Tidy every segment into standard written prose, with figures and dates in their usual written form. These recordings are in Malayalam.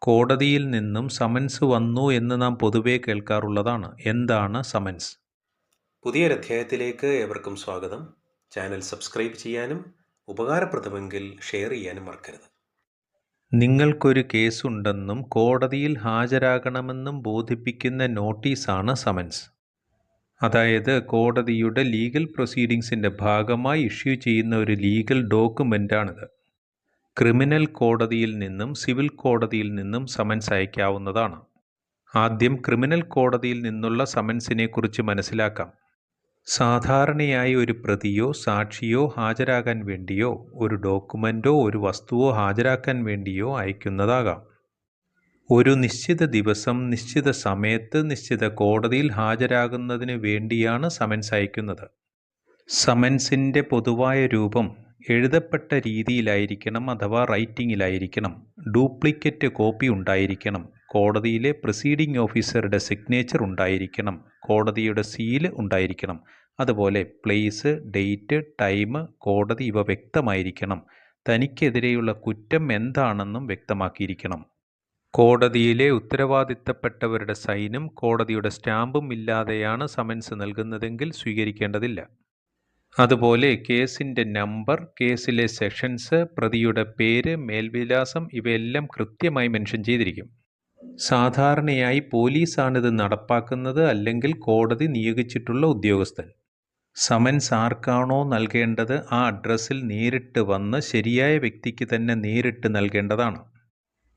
കോടതിയിൽ നിന്നും സമൻസ് വന്നു എന്ന് നാം പൊതുവെ കേൾക്കാറുള്ളതാണ്. എന്താണ് സമൻസ്? പുതിയൊരധ്യായത്തിലേക്ക് ഏവർക്കും സ്വാഗതം. ചാനൽ സബ്സ്ക്രൈബ് ചെയ്യാനും ഉപകാരപ്രദമെങ്കിൽ ഷെയർ ചെയ്യാനും മറക്കരുത്. നിങ്ങൾക്കൊരു കേസുണ്ടെന്നും കോടതിയിൽ ഹാജരാകണമെന്നും ബോധിപ്പിക്കുന്ന നോട്ടീസാണ് സമൻസ്. അതായത് കോടതിയുടെ ലീഗൽ പ്രൊസീഡിങ്സിൻ്റെ ഭാഗമായി ഇഷ്യൂ ചെയ്യുന്ന ഒരു ലീഗൽ ഡോക്യുമെൻ്റാണിത്. ക്രിമിനൽ കോടതിയിൽ നിന്നും സിവിൽ കോടതിയിൽ നിന്നും സമൻസ് അയക്കാവുന്നതാണ്. ആദ്യം ക്രിമിനൽ കോടതിയിൽ നിന്നുള്ള സമൻസിനെക്കുറിച്ച് മനസ്സിലാക്കാം. സാധാരണയായി ഒരു പ്രതിയോ സാക്ഷിയോ ഹാജരാകാൻ വേണ്ടിയോ ഒരു ഡോക്യുമെൻ്റോ ഒരു വസ്തുവോ ഹാജരാക്കാൻ വേണ്ടിയോ അയക്കുന്നതാകാം. ഒരു നിശ്ചിത ദിവസം നിശ്ചിത സമയത്ത് നിശ്ചിത കോടതിയിൽ ഹാജരാകുന്നതിന് വേണ്ടിയാണ് സമൻസ് അയക്കുന്നത്. സമൻസിൻ്റെ പൊതുവായ രൂപം എഴുതപ്പെട്ട രീതിയിലായിരിക്കണം അഥവാ റൈറ്റിങ്ങിലായിരിക്കണം. ഡ്യൂപ്ലിക്കേറ്റ് കോപ്പി ഉണ്ടായിരിക്കണം. കോടതിയിലെ പ്രിസീഡിംഗ് ഓഫീസറുടെ സിഗ്നേച്ചർ ഉണ്ടായിരിക്കണം. കോടതിയുടെ സീല് ഉണ്ടായിരിക്കണം. അതുപോലെ പ്ലേസ്, ഡേറ്റ്, ടൈം, കോടതി ഇവ വ്യക്തമായിരിക്കണം. തനിക്കെതിരെയുള്ള കുറ്റം എന്താണെന്നും വ്യക്തമാക്കിയിരിക്കണം. കോടതിയിലെ ഉത്തരവാദിത്തപ്പെട്ടവരുടെ സൈനും കോടതിയുടെ സ്റ്റാമ്പും ഇല്ലാതെയാണ് സമൻസ് നൽകുന്നതെങ്കിൽ സ്വീകരിക്കേണ്ടതില്ല. അതുപോലെ കേസിൻ്റെ നമ്പർ, കേസിലെ സെഷൻസ്, പ്രതിയുടെ പേര്, മേൽവിലാസം ഇവയെല്ലാം കൃത്യമായി മെൻഷൻ ചെയ്തിരിക്കും. സാധാരണയായി പോലീസാണിത് നടപ്പാക്കുന്നത്, അല്ലെങ്കിൽ കോടതി നിയോഗിച്ചിട്ടുള്ള ഉദ്യോഗസ്ഥൻ. സമൻസ് ആർക്കാണോ നൽകേണ്ടത് ആ അഡ്രസ്സിൽ നേരിട്ട് വന്ന് ശരിയായ വ്യക്തിക്ക് തന്നെ നേരിട്ട് നൽകേണ്ടതാണ്.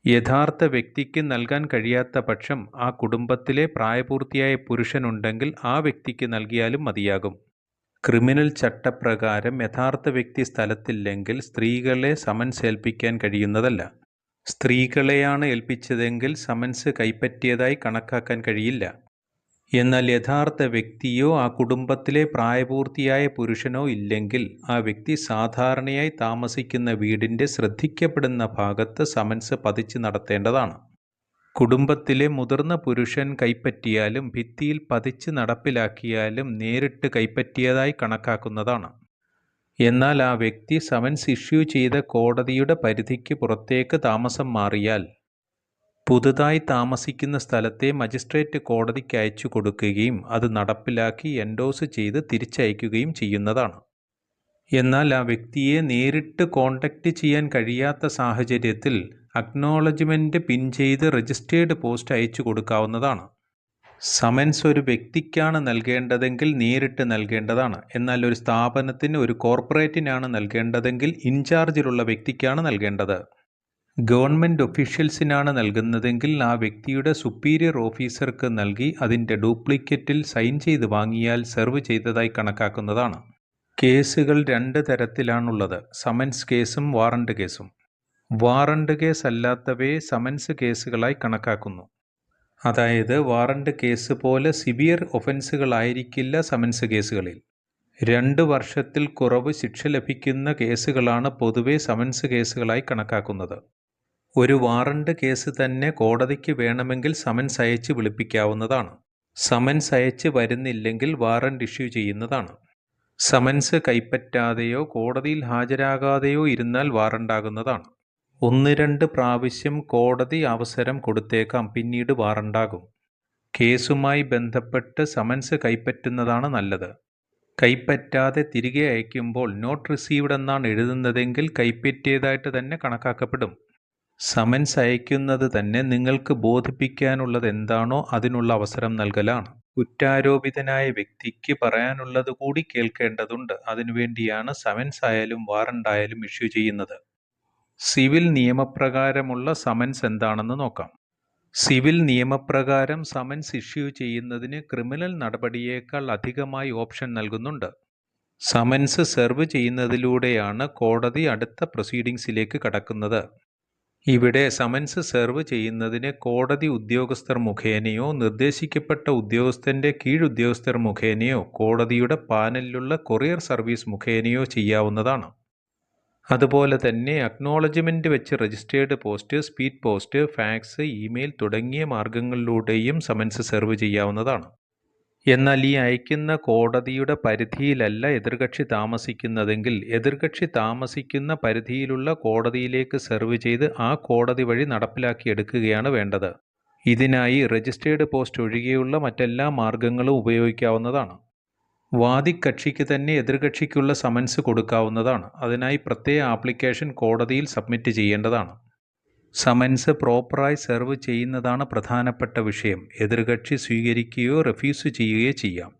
യഥാർത്ഥ വ്യക്തിക്ക് നൽകാൻ കഴിയാത്ത പക്ഷം ആ കുടുംബത്തിലെ പ്രായപൂർത്തിയായ പുരുഷനുണ്ടെങ്കിൽ ആ വ്യക്തിക്ക് നൽകിയാലും മതിയാകും. ക്രിമിനൽ ചട്ടപ്രകാരം യഥാർത്ഥ വ്യക്തി സ്ഥലത്തില്ലെങ്കിൽ സ്ത്രീകളെ സമൻസ് ഏൽപ്പിക്കാൻ കഴിയുന്നതല്ല. സ്ത്രീകളെയാണ് ഏൽപ്പിച്ചതെങ്കിൽ സമൻസ് കൈപ്പറ്റിയതായി കണക്കാക്കാൻ കഴിയില്ല. എന്നാൽ യഥാർത്ഥ വ്യക്തിയോ ആ കുടുംബത്തിലെ പ്രായപൂർത്തിയായ പുരുഷനോ ഇല്ലെങ്കിൽ ആ വ്യക്തി സാധാരണയായി താമസിക്കുന്ന വീടിൻ്റെ ശ്രദ്ധിക്കപ്പെടുന്ന ഭാഗത്ത് സമൻസ് പതിച്ച് നടത്തേണ്ടതാണ്. കുടുംബത്തിലെ മുതിർന്ന പുരുഷൻ കൈപ്പറ്റിയാലും ഭിത്തിയിൽ പതിച്ച് നടപ്പിലാക്കിയാലും നേരിട്ട് കൈപ്പറ്റിയതായി കണക്കാക്കുന്നതാണ്. എന്നാൽ ആ വ്യക്തി സമൻസ് ഇഷ്യൂ ചെയ്ത കോടതിയുടെ പരിധിക്ക് പുറത്തേക്ക് താമസം മാറിയാൽ പുതുതായി താമസിക്കുന്ന സ്ഥലത്തെ മജിസ്ട്രേറ്റ് കോടതിക്ക് അയച്ചു കൊടുക്കുകയും അത് നടപ്പിലാക്കി എൻഡോസ് ചെയ്ത് തിരിച്ചയക്കുകയും ചെയ്യുന്നതാണ്. എന്നാൽ ആ വ്യക്തിയെ നേരിട്ട് കോണ്ടാക്റ്റ് ചെയ്യാൻ കഴിയാത്ത സാഹചര്യത്തിൽ അക്നോളജ്മെൻറ്റ് പിൻ ചെയ്ത് രജിസ്റ്റേർഡ് പോസ്റ്റ് അയച്ചു കൊടുക്കാവുന്നതാണ്. സമൻസ് ഒരു വ്യക്തിക്കാണ് നൽകേണ്ടതെങ്കിൽ നേരിട്ട് നൽകേണ്ടതാണ്. എന്നാൽ ഒരു സ്ഥാപനത്തിന്, ഒരു കോർപ്പറേറ്റിനാണ് നൽകേണ്ടതെങ്കിൽ ഇൻചാർജിലുള്ള വ്യക്തിക്കാണ് നൽകേണ്ടത്. ഗവൺമെൻറ് ഒഫീഷ്യൽസിനാണ് നൽകുന്നതെങ്കിൽ ആ വ്യക്തിയുടെ സുപ്പീരിയർ ഓഫീസർക്ക് നൽകി അതിൻ്റെ ഡ്യൂപ്ലിക്കേറ്റിൽ സൈൻ ചെയ്ത് വാങ്ങിയാൽ സെർവ് ചെയ്തതായി കണക്കാക്കുന്നതാണ്. കേസുകൾ രണ്ട് തരത്തിലാണുള്ളത്: സമൻസ് കേസും വാറണ്ട് കേസും. വാറണ്ട് കേസ് അല്ലാത്തവയെ സമൻസ് കേസുകളായി കണക്കാക്കുന്നു. അതായത് വാറണ്ട് കേസ് പോലെ സിവിയർ ഒഫൻസുകളായിരിക്കില്ല സമൻസ് കേസുകളിൽ. 2 വർഷത്തിൽ കുറവ് ശിക്ഷ ലഭിക്കുന്ന കേസുകളാണ് പൊതുവെ സമൻസ് കേസുകളായി കണക്കാക്കുന്നത്. ഒരു വാറണ്ട് കേസ് തന്നെ കോടതിക്ക് വേണമെങ്കിൽ സമൻസ് അയച്ച് വിളിപ്പിക്കാവുന്നതാണ്. സമൻസ് അയച്ച് വരുന്നില്ലെങ്കിൽ വാറണ്ട് ഇഷ്യൂ ചെയ്യുന്നതാണ്. സമൻസ് കൈപ്പറ്റാതെയോ കോടതിയിൽ ഹാജരാകാതെയോ ഇരുന്നാൽ വാറണ്ടാകുന്നതാണ്. 1-2 പ്രാവശ്യം കോടതി അവസരം കൊടുത്തേക്കാം, പിന്നീട് വാറണ്ടാകും. കേസുമായി ബന്ധപ്പെട്ട് സമൻസ് കൈപ്പറ്റുന്നതാണ് നല്ലത്. കൈപ്പറ്റാതെ തിരികെ അയക്കുമ്പോൾ നോട്ട് റിസീവ്ഡ് എന്നാണ് എഴുതുന്നതെങ്കിൽ കൈപ്പറ്റിയതായിട്ട് തന്നെ കണക്കാക്കപ്പെടും. സമൻസ് അയക്കുന്നത് തന്നെ നിങ്ങൾക്ക് ബോധിപ്പിക്കാനുള്ളത് എന്താണോ അതിനുള്ള അവസരം നൽകലാണ്. കുറ്റാരോപിതനായ വ്യക്തിക്ക് പറയാനുള്ളത് കൂടി കേൾക്കേണ്ടതുണ്ട്. അതിനുവേണ്ടിയാണ് സമൻസ് ആയാലും വാറണ്ടായാലും ഇഷ്യൂ ചെയ്യുന്നത്. സിവിൽ നിയമപ്രകാരമുള്ള സമൻസ് എന്താണെന്ന് നോക്കാം. സിവിൽ നിയമപ്രകാരം സമൻസ് ഇഷ്യൂ ചെയ്യുന്നതിന് ക്രിമിനൽ നടപടിയേക്കാൾ അധികമായി ഓപ്ഷൻ നൽകുന്നുണ്ട്. സമൻസ് സെർവ് ചെയ്യുന്നതിലൂടെയാണ് കോടതി അടുത്ത പ്രൊസീഡിങ്സിലേക്ക് കടക്കുന്നത്. ഇവിടെ സമൻസ് സെർവ് ചെയ്യുന്നതിന് കോടതി ഉദ്യോഗസ്ഥർ മുഖേനയോ നിർദ്ദേശിക്കപ്പെട്ട ഉദ്യോഗസ്ഥൻ്റെ കീഴുദ്യോഗസ്ഥർ മുഖേനയോ കോടതിയുടെ പാനലിലുള്ള കൊറിയർ സർവീസ് മുഖേനയോ ചെയ്യാവുന്നതാണ്. അതുപോലെ തന്നെ അക്നോളജ്മെൻറ്റ് വെച്ച് registered post, speed post, fax, email തുടങ്ങിയ മാർഗങ്ങളിലൂടെയും സമൻസ് സെർവ് ചെയ്യാവുന്നതാണ്. എന്നാൽ ഈ അയക്കുന്ന കോടതിയുടെ പരിധിയിലല്ല എതിർകക്ഷി താമസിക്കുന്നതെങ്കിൽ എതിർകക്ഷി താമസിക്കുന്ന പരിധിയിലുള്ള കോടതിയിലേക്ക് സെർവ് ചെയ്ത് ആ കോടതി വഴി നടപ്പിലാക്കിയെടുക്കുകയാണ് വേണ്ടത്. ഇതിനായി രജിസ്റ്റേർഡ് പോസ്റ്റ് ഒഴികെയുള്ള മറ്റെല്ലാ മാർഗങ്ങളും ഉപയോഗിക്കാവുന്നതാണ്. വാദിക്കക്ഷിക്ക് തന്നെ എതിർകക്ഷിക്കുള്ള സമൻസ് കൊടുക്കാവുന്നതാണ്. അതിനായി പ്രത്യേക ആപ്ലിക്കേഷൻ കോടതിയിൽ സബ്മിറ്റ് ചെയ്യേണ്ടതാണ്. സമൻസ് പ്രോപ്പറായി സെർവ് ചെയ്യുന്നതാണ് പ്രധാനപ്പെട്ട വിഷയം. എതിർകക്ഷി സ്വീകരിക്കുകയോ റെഫ്യൂസ് ചെയ്യുകയോ ചെയ്യാം.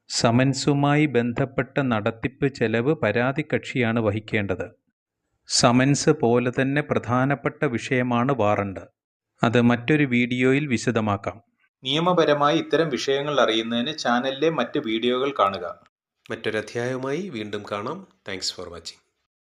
സമൻസുമായി ബന്ധപ്പെട്ട നടത്തിപ്പ് ചെലവ് പരാതിക്കക്ഷിയാണ് വഹിക്കേണ്ടത്. സമൻസ് പോലെ തന്നെ പ്രധാനപ്പെട്ട വിഷയമാണ് വാറണ്ട്. അത് മറ്റൊരു വീഡിയോയിൽ വിശദമാക്കാം. നിയമപരമായി ഇത്തരം വിഷയങ്ങൾ അറിയുന്നതിന് ചാനലിലെ മറ്റ് വീഡിയോകൾ കാണുക. മറ്റൊരധ്യായവുമായി വീണ്ടും കാണാം. Thanks for watching.